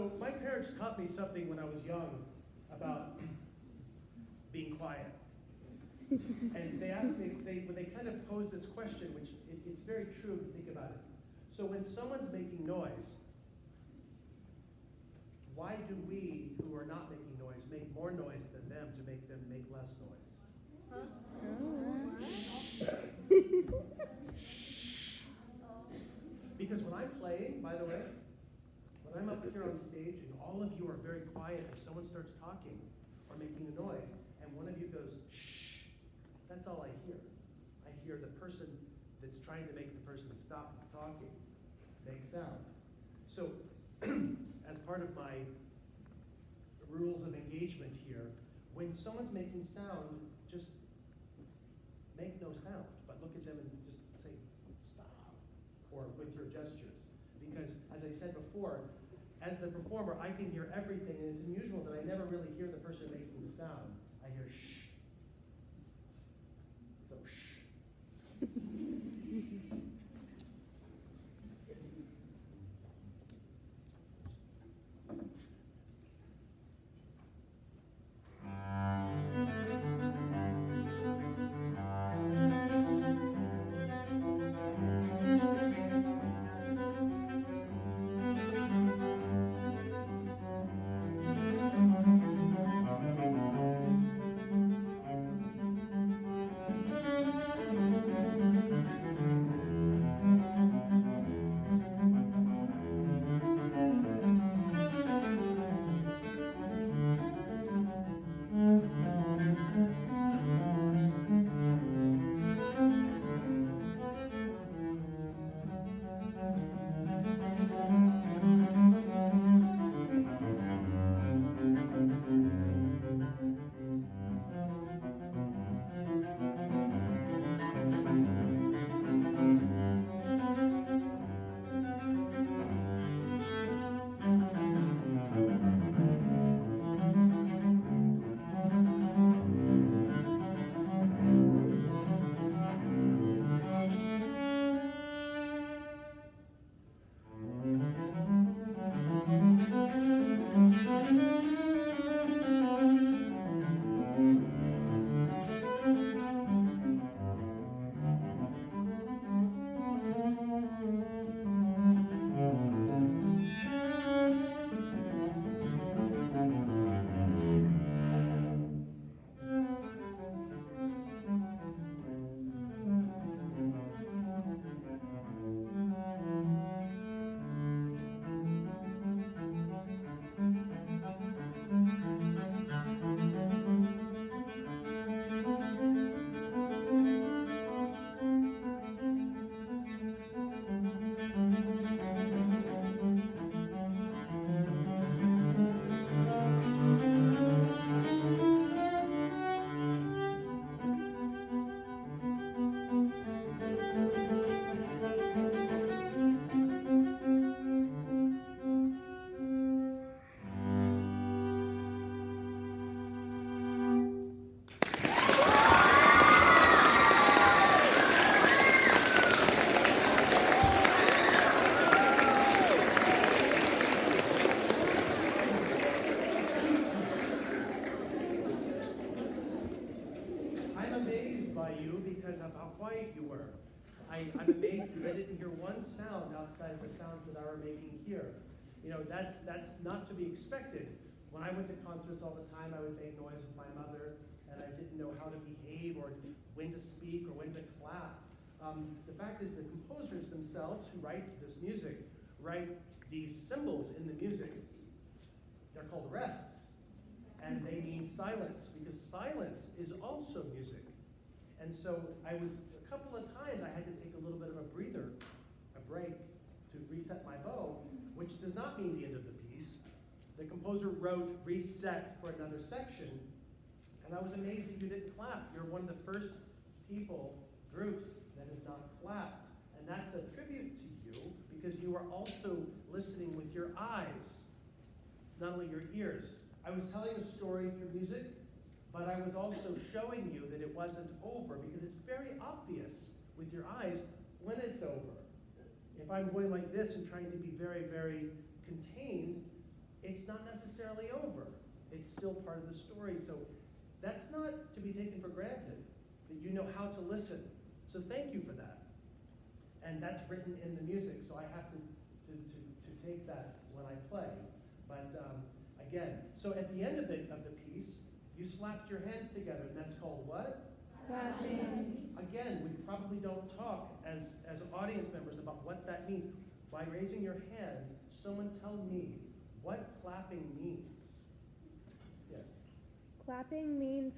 So my parents taught me something when I was young about being quiet. And they asked me, when they kind of posed this question, which it's very true if you think about it. So when someone's making noise, why do we, who are not making noise, make more noise than them to make them make less noise? Because when I'm playing, by the way, when I'm up here on stage and all of you are very quiet and someone starts talking or making a noise, and one of you goes, shh, that's all I hear. I hear the person that's trying to make the person stop talking make sound. So, as part of my rules of engagement here, when someone's making sound, just make no sound, but look at them and just say, stop, or with your gestures. Because, as I said before, as the performer, I can hear everything, and it's unusual that I never really hear the person making the sound. I hear shh. So shh. I'm amazed because I didn't hear one sound outside of the sounds that I were making here. You know, that's not to be expected. When I went to concerts all the time, I would make noise with my mother, and I didn't know how to behave or when to speak or when to clap. The fact is the composers themselves who write this music write these symbols in the music. They're called rests, and they mean silence, because silence is also music. And so a couple of times I had to take a little bit of a breather, a break, to reset my bow, which does not mean the end of the piece. The composer wrote reset for another section, and I was amazed that you didn't clap. You're one of the first groups that has not clapped. And that's a tribute to you, because you are also listening with your eyes, not only your ears. I was telling a story through music, but I was also showing you that it wasn't over, because it's very obvious with your eyes when it's over. If I'm going like this and trying to be very, very contained, it's not necessarily over. It's still part of the story. So that's not to be taken for granted, that you know how to listen. So thank you for that. And that's written in the music, so I have to take that when I play. But again, so at the end of the piece, you slapped your hands together, and that's called what? Clapping. Again, we probably don't talk as audience members about what that means. By raising your hand, someone tell me what clapping means. Yes. Clapping means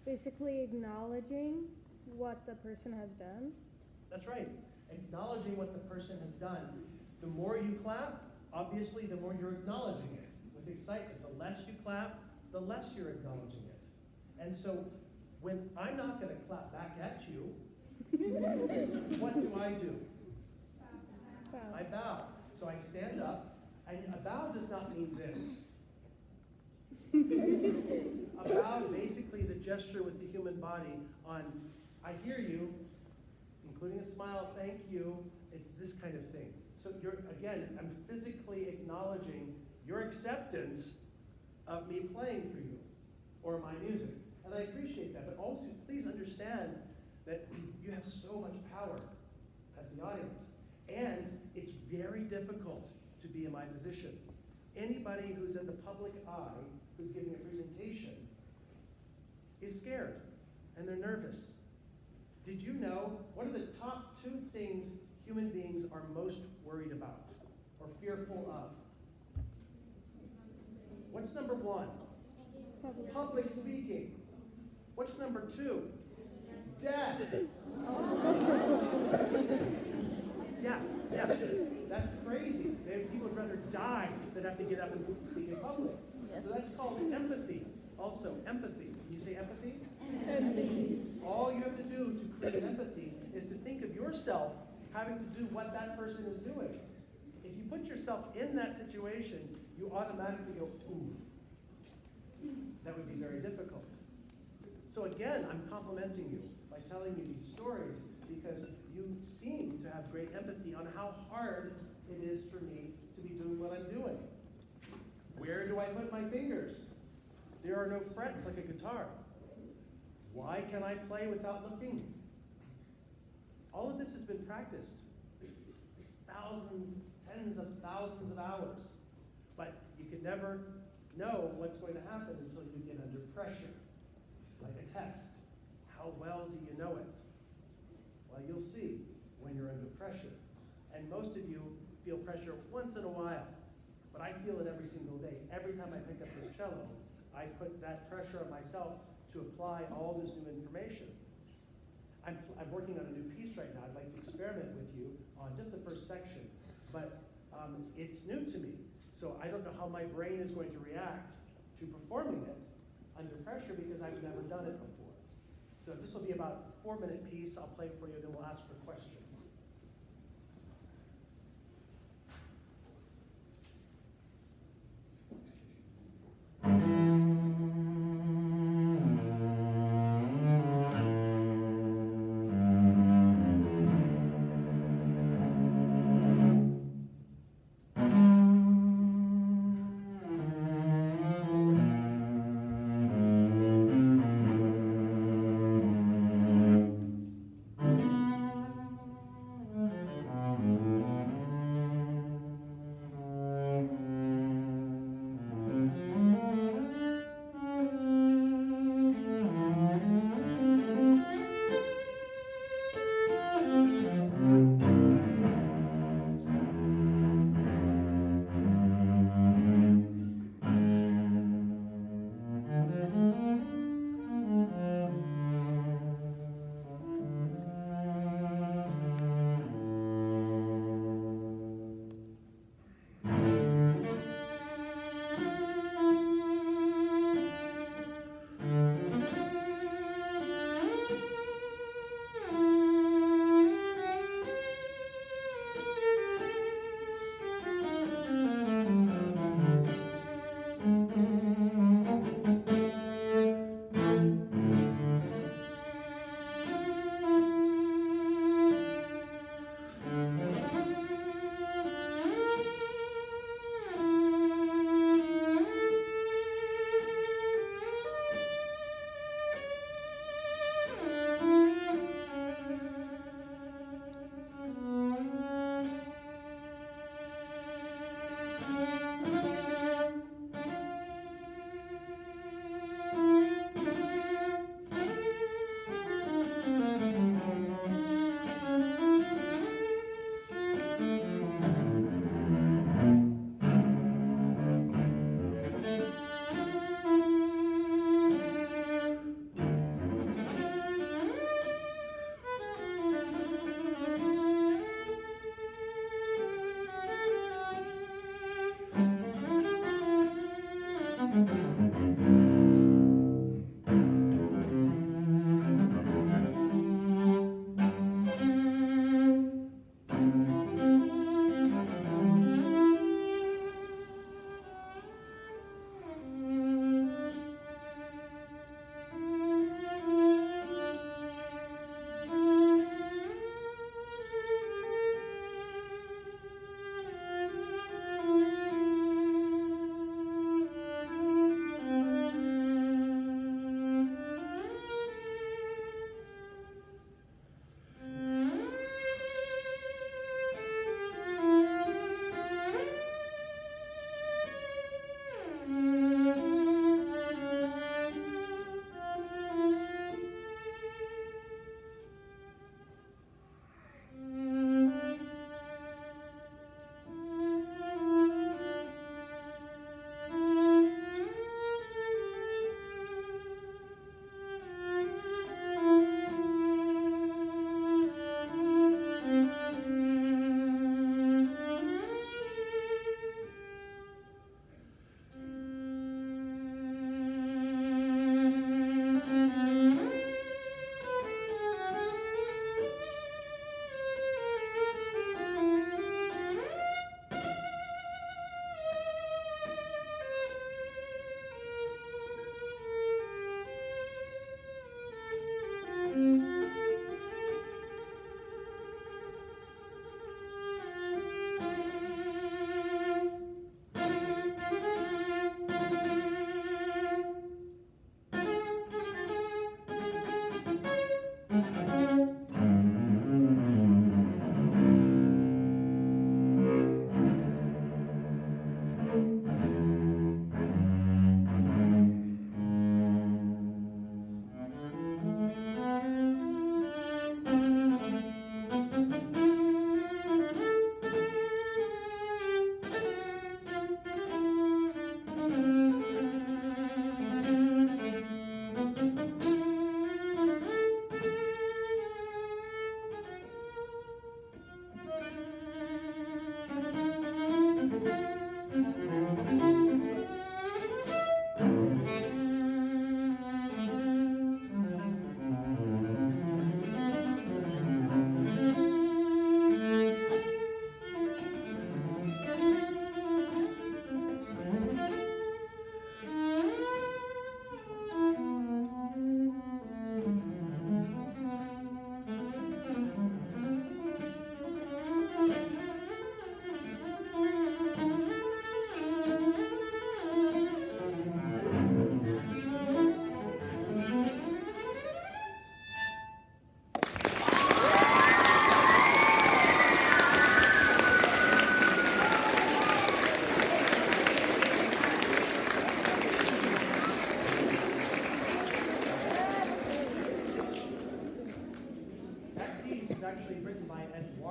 basically acknowledging what the person has done. That's right. Acknowledging what the person has done. The more you clap, obviously, the more you're acknowledging it with excitement. The less you clap, the less you're acknowledging it. And so, when I'm not going to clap back at you, what do? Bow. I bow. So I stand up, and a bow does not mean this. A bow basically is a gesture with the human body on, I hear you, including a smile, thank you. It's this kind of thing. So I'm physically acknowledging your acceptance of me playing for you, or my music. And I appreciate that, but also please understand that you have so much power as the audience. And it's very difficult to be in my position. Anybody who's in the public eye, who's giving a presentation, is scared, and they're nervous. Did you know, what are the top 2 things human beings are most worried about, or fearful of? What's number 1? Public speaking. What's number 2? Death. Yeah, that's crazy. People would rather die than have to get up and speak in public. Yes. So that's called empathy. Also, empathy. Can you say empathy? Empathy. All you have to do to create empathy is to think of yourself having to do what that person is doing. If you put yourself in that situation, you automatically go, oof. That would be very difficult. So again, I'm complimenting you by telling you these stories because you seem to have great empathy on how hard it is for me to be doing what I'm doing. Where do I put my fingers? There are no frets like a guitar. Why can I play without looking? All of this has been practiced. Thousands, tens of thousands of hours. But you can never know what's going to happen until you get under pressure, like a test. How well do you know it? Well, you'll see when you're under pressure. And most of you feel pressure once in a while, but I feel it every single day. Every time I pick up this cello, I put that pressure on myself to apply all this new information. I'm working on a new piece right now. I'd like to experiment with you on just the first section, but it's new to me. So I don't know how my brain is going to react to performing it under pressure because I've never done it before. So this will be about a 4-minute piece. I'll play for you, then we'll ask for questions.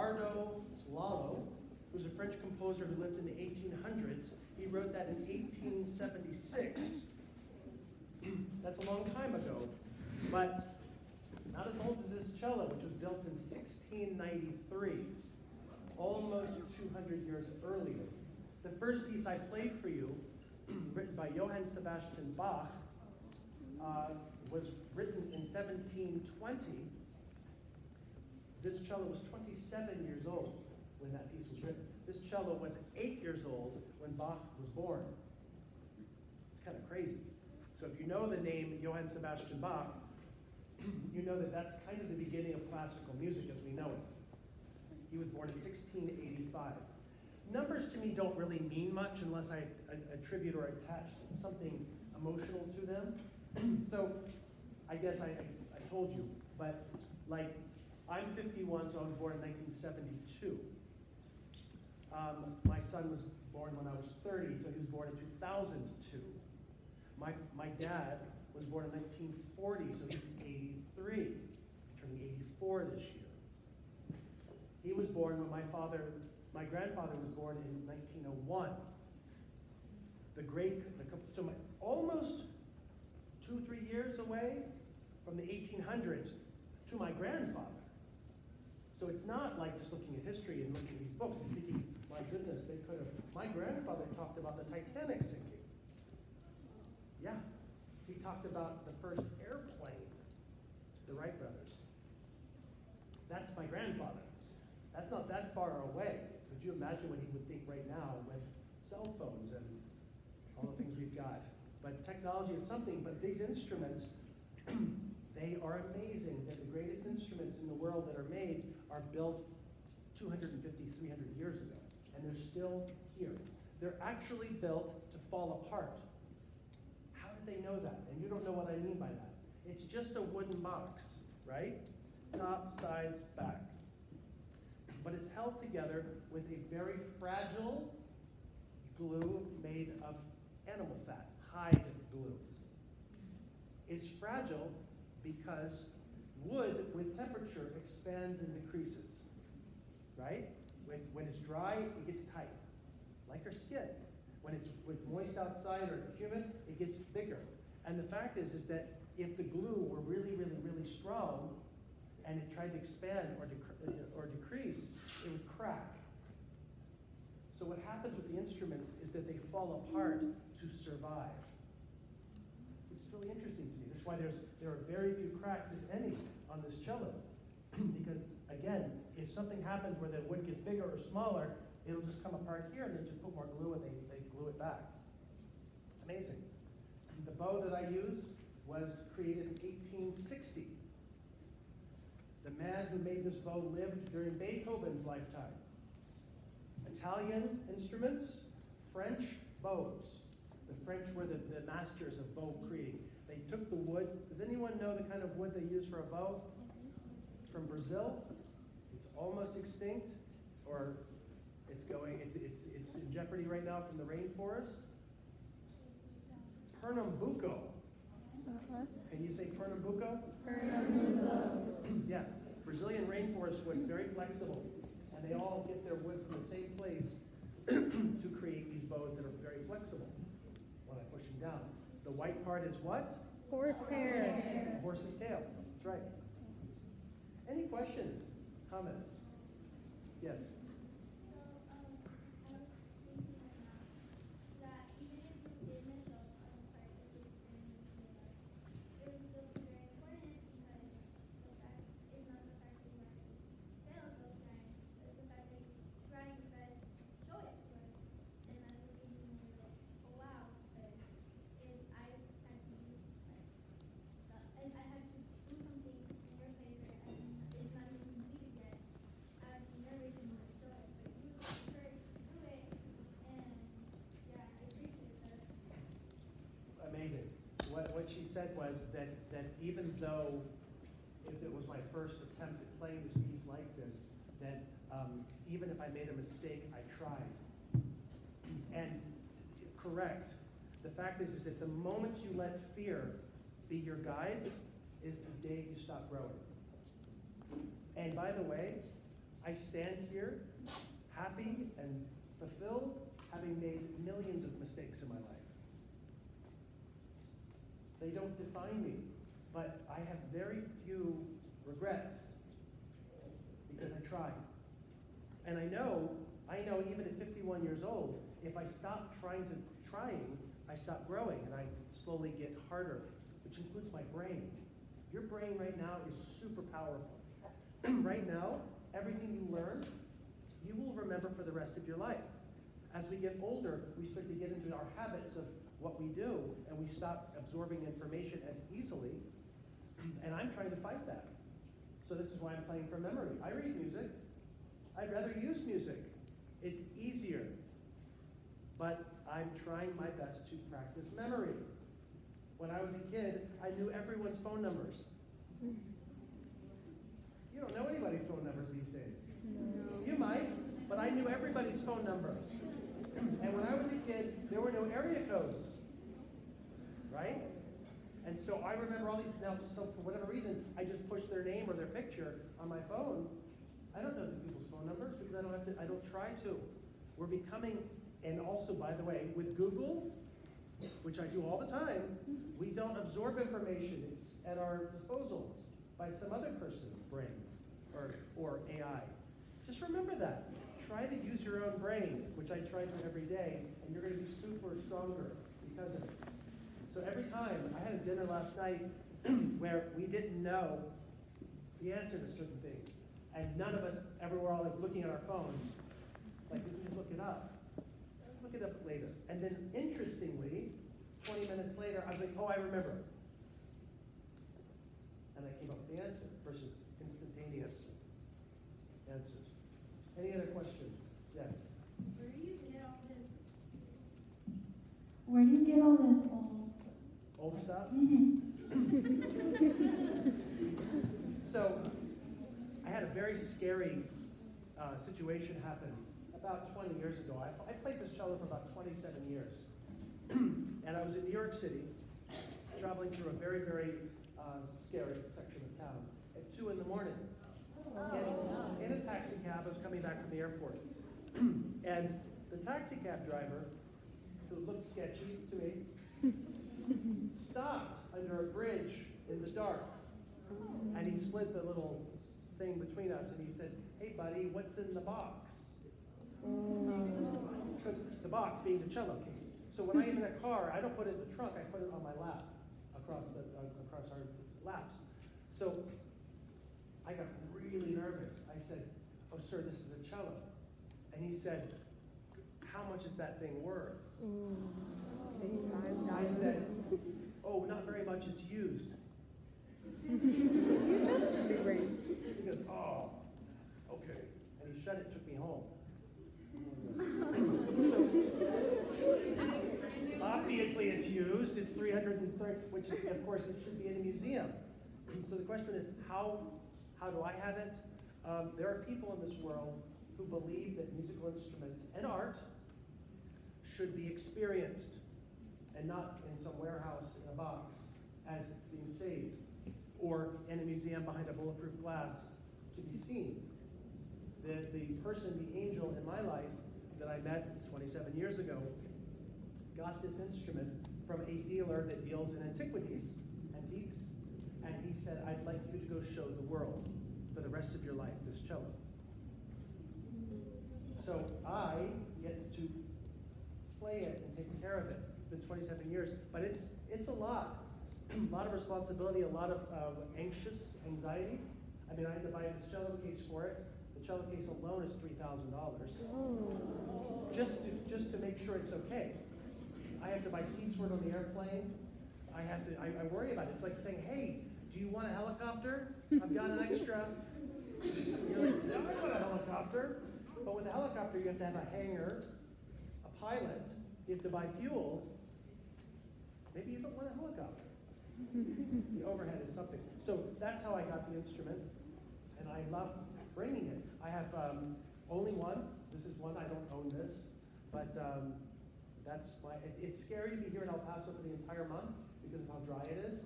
Eduardo Lalo, who's a French composer who lived in the 1800s. He wrote that in 1876. That's a long time ago, but not as old as this cello, which was built in 1693, almost 200 years earlier. The first piece I played for you, written by Johann Sebastian Bach, was written in 1720. This cello was 27 years old when that piece was written. This cello was 8 years old when Bach was born. It's kind of crazy. So if you know the name Johann Sebastian Bach, you know that that's kind of the beginning of classical music as we know it. He was born in 1685. Numbers to me don't really mean much unless I attribute or attach something emotional to them. So I guess I told you, but like I'm 51, so I was born in 1972. My son was born when I was 30, so he was born in 2002. My dad was born in 1940, so he's 83, turning 84 this year. He was born when my grandfather was born in 1901. Almost 2-3 years away from the 1800s to my grandfather. So it's not like just looking at history and looking at these books and thinking, my goodness, they could have. My grandfather talked about the Titanic sinking. Yeah, he talked about the first airplane, the Wright brothers. That's my grandfather. That's not that far away. Could you imagine what he would think right now with cell phones and all the things we've got? But technology is something, but these instruments, they are amazing. They're the greatest instruments in the world that are made are built 250, 300 years ago, and they're still here. They're actually built to fall apart. How did they know that? And you don't know what I mean by that. It's just a wooden box, right? Top, sides, back. But it's held together with a very fragile glue made of animal fat, hide glue. It's fragile because wood with temperature expands and decreases, right? When it's dry, it gets tight, like our skin. When it's moist outside or humid, it gets bigger. And the fact is that if the glue were really, really, really strong and it tried to expand or decrease, it would crack. So what happens with the instruments is that they fall apart to survive. It's really interesting to me. That's why there are very few cracks, if any, on this cello. Because again, if something happens where the wood gets bigger or smaller, it'll just come apart here and they just put more glue and they glue it back. Amazing. The bow that I use was created in 1860. The man who made this bow lived during Beethoven's lifetime. Italian instruments, French bows. The French were the masters of bow creating. They took the wood. Does anyone know the kind of wood they use for a bow? It's from Brazil. It's almost extinct, or it's in jeopardy right now from the rainforest. Pernambuco. Can you say Pernambuco? Pernambuco. Yeah, Brazilian rainforest wood, very flexible, and they all get their wood from the same place to create these bows that are very flexible when I push them down. The white part is what? Horsehair. Horse's tail, that's right. Any questions, comments? Yes? Amazing. What she said was that even though if it was my first attempt at playing this piece like this, that even if I made a mistake, I tried. And correct. The fact is that the moment you let fear be your guide is the day you stop growing. And by the way, I stand here happy and fulfilled, having made millions of mistakes in my life. They don't define me, but I have very few regrets because I tried. And I know even at 51 years old, if I stop trying, I stop growing and I slowly get harder, which includes my brain. Your brain right now is super powerful. Right now, everything you learn, you will remember for the rest of your life. As we get older, we start to get into our habits of what we do, and we stop absorbing information as easily, and I'm trying to fight that. So this is why I'm playing from memory. I read music. I'd rather use music. It's easier. But I'm trying my best to practice memory. When I was a kid, I knew everyone's phone numbers. You don't know anybody's phone numbers these days. No. You might, but I knew everybody's phone number. And when I was a kid, there were no area codes, right? And so I remember all these, now, so for whatever reason, I just push their name or their picture on my phone. I don't know the people's phone numbers because I don't try to. We're becoming, and also, by the way, with Google, which I do all the time, we don't absorb information. It's at our disposal by some other person's brain or AI. Just remember that. Try to use your own brain, which I try to every day, and you're going to be super stronger because of it. So every time, I had a dinner last night where we didn't know the answer to certain things, and none of us ever were all like looking at our phones, like we can just look it up. Let's look it up later. And then interestingly, 20 minutes later, I was like, oh, I remember. And I came up with the answer versus instantaneous answers. Any other questions? Yes? Where do you get all this? Where do you get all this Old stuff? Mm-hmm. So, I had a very scary situation happen about 20 years ago. I played this cello for about 27 years. And I was in New York City, traveling through a very, very scary section of town at 2 in the morning. In a taxi cab, I was coming back from the airport. And the taxi cab driver, who looked sketchy to me, stopped under a bridge in the dark. And he slid the little thing between us and he said, hey buddy, what's in the box? The box being the cello case. So when I'm in a car, I don't put it in the trunk, I put it on my lap, across our laps. So I got really nervous. I said, oh sir, this is a cello. And he said, how much is that thing worth? I said, oh, not very much, it's used. He goes, oh, okay. And he shut it, took me home. So, obviously it's used, it's 330, which of course it should be in a museum. So the question is, how do I have it? There are people in this world who believe that musical instruments and art should be experienced and not in some warehouse in a box as being saved or in a museum behind a bulletproof glass to be seen. The person, the angel in my life that I met 27 years ago got this instrument from a dealer that deals in antiques, and he said, I'd like you to go show the world for the rest of your life this cello. So I get to play it and take care of it. It's been 27 years, but it's a lot. A lot of responsibility, a lot of anxiety. I mean, I had to buy this cello case for it. The cello case alone is $3,000. Just to make sure it's okay. I have to buy seats for it on the airplane. I worry about it. It's like saying, hey, do you want a helicopter? I've got an extra. You're like, no, I want a helicopter. But with a helicopter, you have to have a hangar, a pilot, you have to buy fuel. Maybe you don't want a helicopter. The overhead is something. So that's how I got the instrument, and I love bringing it. I have only one. This is one. I don't own this, but that's my. It's scary to be here in El Paso for the entire month because of how dry it is.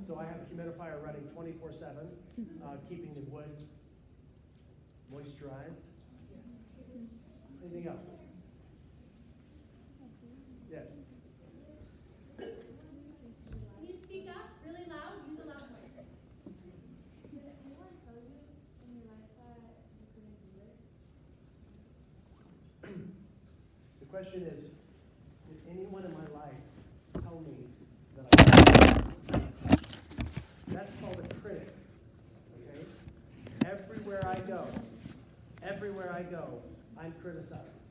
So I have a humidifier running 24/7, keeping the wood moisturized. Anything else? Yes. Can you speak up really loud? Use a loud voice. Did anyone tell you in your life that you couldn't do it? The question is, did anyone in my life tell me that I couldn't? That's called a critic. Okay? Everywhere I go, I'm criticized.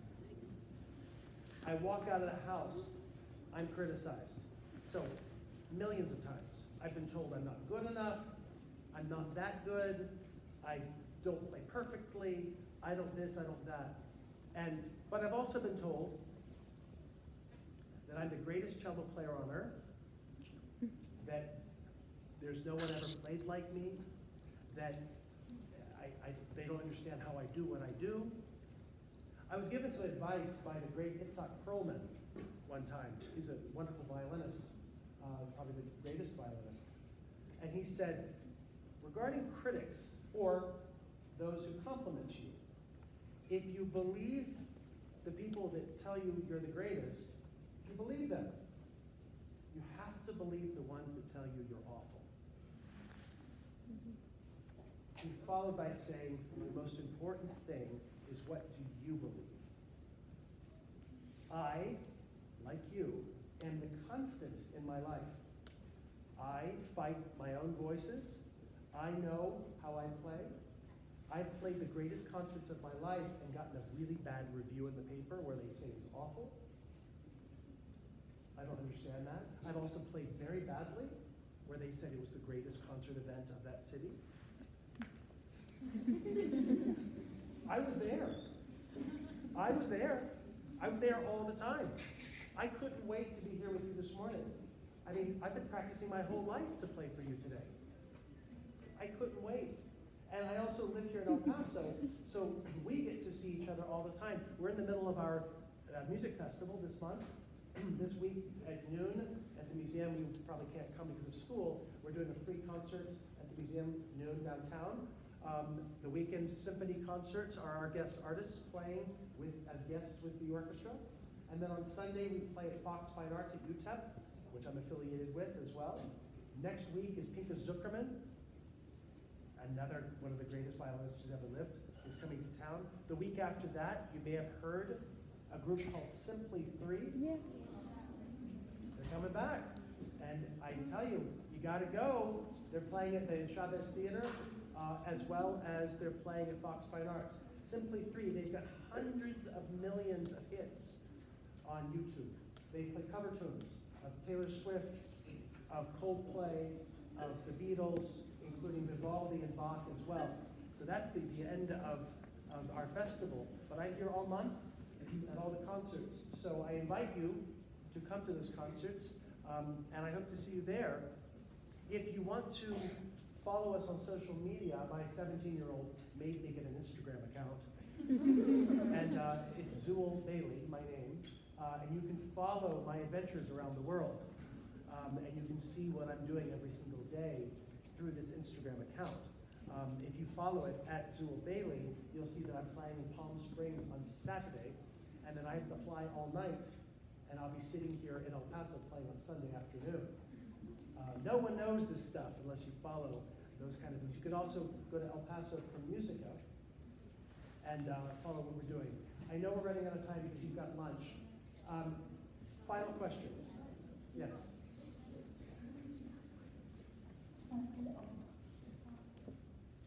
I walk out of the house, I'm criticized. So, millions of times, I've been told I'm not good enough, I'm not that good, I don't play perfectly, I don't this, I don't that. But I've also been told that I'm the greatest cello player on earth, that there's no one ever played like me, that they don't understand how I do what I do. I was given some advice by the great Itzhak Perlman one time. He's a wonderful violinist, probably the greatest violinist. And he said, regarding critics or those who compliment you, if you believe the people that tell you you're the greatest, you believe them. You have to believe the ones that tell you you're awful. And followed by saying, the most important thing is, what do you believe? I, like you, am the constant in my life. I fight my own voices. I know how I play. I've played the greatest concerts of my life and gotten a really bad review in the paper where they say it's awful. I don't understand that. I've also played very badly where they said it was the greatest concert event of that city. I was there. I'm there all the time. I couldn't wait to be here with you this morning. I mean, I've been practicing my whole life to play for you today. I couldn't wait. And I also live here in El Paso, so we get to see each other all the time. We're in the middle of our music festival this month. This week at noon at the museum. You probably can't come because of school. We're doing a free concert at the museum noon downtown. The weekend symphony concerts are our guest artists playing as guests with the orchestra. And then on Sunday we play at Fox Fine Arts at UTEP, which I'm affiliated with as well. Next week is Pinka Zuckerman, another one of the greatest violinists who's ever lived, is coming to town. The week after that, you may have heard a group called Simply Three. Yeah. They're coming back. And I tell you, you gotta go. They're playing at the Chavez Theater, as well as they're playing at Fox Fine Arts. Simply Three, they've got hundreds of millions of hits on YouTube. They play cover tunes of Taylor Swift, of Coldplay, of the Beatles, including Vivaldi and Bach as well. So that's the end of our festival. But I'm here all month at all the concerts. So I invite you to come to those concerts, and I hope to see you there. If you want to follow us on social media, my 17-year-old made me get an Instagram account. And it's Zuill Bailey, my name. And you can follow my adventures around the world. And you can see what I'm doing every single day through this Instagram account. If you follow it at Zuill Bailey, you'll see that I'm playing in Palm Springs on Saturday, and then I have to fly all night, and I'll be sitting here in El Paso playing on Sunday afternoon. No one knows this stuff unless you follow those kind of things. You can also go to El Paso for Musica and follow what we're doing. I know we're running out of time because you've got lunch. Final question. Yes.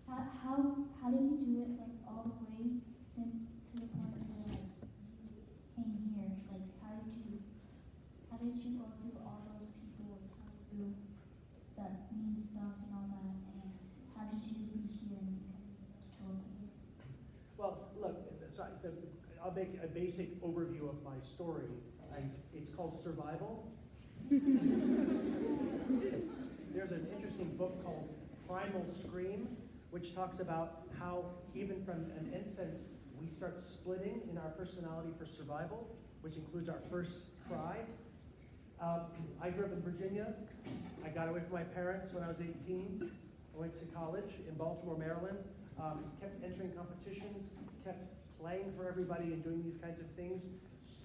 How did you do it, like, all the way to the point where, like, you came here? Like, how did you go through all those people telling you that mean stuff and all that, and how did you be here and become extraordinary? Well, look, I'll make a basic overview of my story, and it's called Survival. There's an interesting book called Primal Scream, which talks about how even from an infant, we start splitting in our personality for survival, which includes our first cry. I grew up in Virginia. I got away from my parents when I was 18. I went to college in Baltimore, Maryland. kept entering competitions, kept playing for everybody and doing these kinds of things.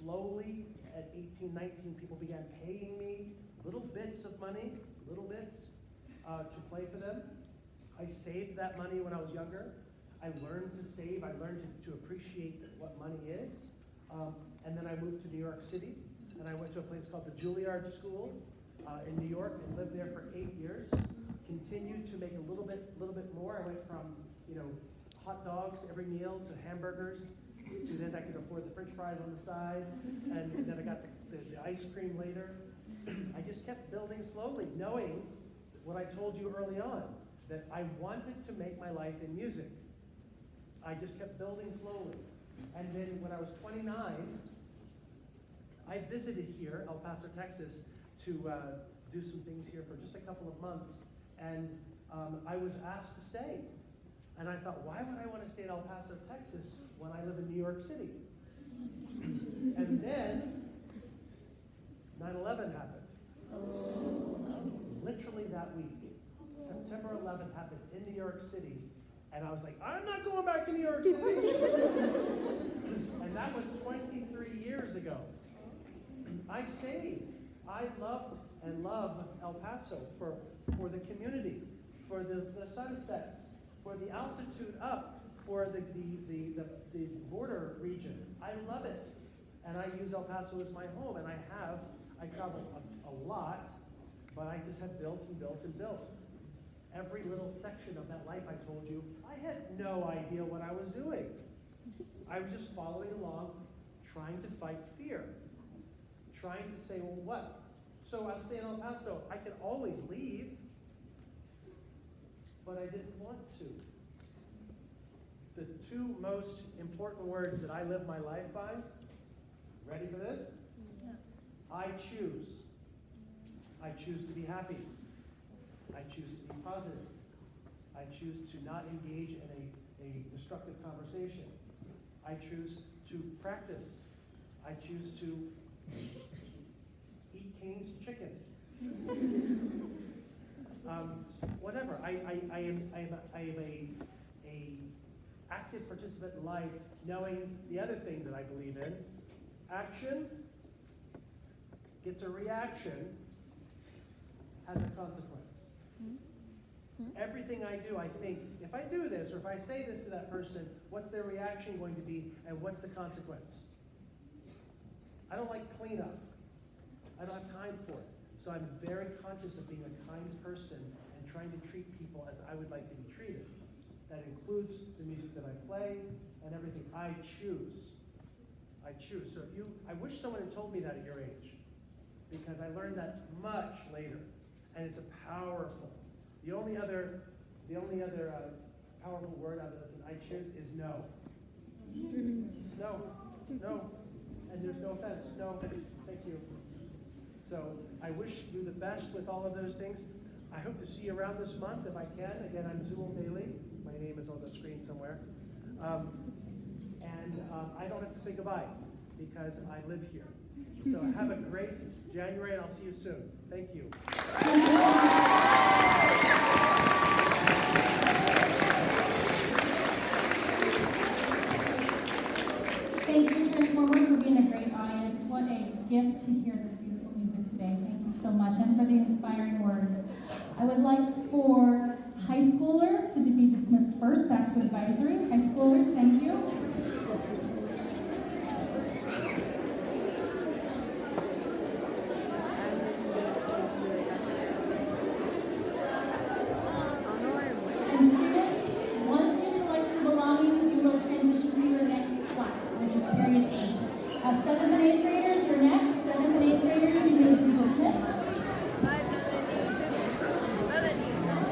Slowly, at 18, 19, people began paying me little bits of money, to play for them. I saved that money when I was younger. I learned to save. I learned to appreciate what money is. And then I moved to New York City, and I went to a place called the Juilliard School in New York and lived there for 8 years. Continued to make a little bit more. I went from, hot dogs every meal to hamburgers, to then I could afford the French fries on the side, and then I got the ice cream later. I just kept building slowly, knowing what I told you early on, that I wanted to make my life in music. I just kept building slowly. And then when I was 29, I visited here, El Paso, Texas, to do some things here for just a couple of months. And I was asked to stay. And I thought, why would I want to stay in El Paso, Texas, when I live in New York City? And then 9/11 happened. Literally that week. September 11th happened in New York City. And I was like, I'm not going back to New York City. And that was 23 years ago. I stayed. I loved and love El Paso for the community, for the sunsets, for the altitude up, for the border region. I love it. And I use El Paso as my home, and I travel a lot, but I just have built and built and built. Every little section of that life I told you, I had no idea what I was doing. I was just following along, trying to fight fear. Trying to say, well, what? So I'll stay in El Paso. I could always leave, but I didn't want to. The two most important words that I live my life by, ready for this? Yeah. I choose. I choose to be happy. I choose to be positive. I choose to not engage in a destructive conversation. I choose to practice. I choose to eat Cane's chicken. Whatever. I am a active participant in life, knowing the other thing that I believe in. Action gets a reaction, has a consequence. Everything I do, I think, if I do this, or if I say this to that person, what's their reaction going to be, and what's the consequence? I don't like cleanup. I don't have time for it. So I'm very conscious of being a kind person and trying to treat people as I would like to be treated. That includes the music that I play and everything. I choose. I choose. So I wish someone had told me that at your age, because I learned that much later, and it's a powerful. The only other powerful word other than I choose is no. No. And there's no offense. No, thank you. So I wish you the best with all of those things. I hope to see you around this month if I can. Again, I'm Zuill Bailey. My name is on the screen somewhere. I don't have to say goodbye because I live here. So have a great January, and I'll see you soon. Thank you. Thank you, Transformers, for being a great audience. What a gift to hear this beautiful music today. Thank you so much, and for the inspiring words. I would like for high schoolers to be dismissed first, back to advisory. High schoolers, thank you. And students, once you collect your belongings, you will transition to your next class, which is period 8. 7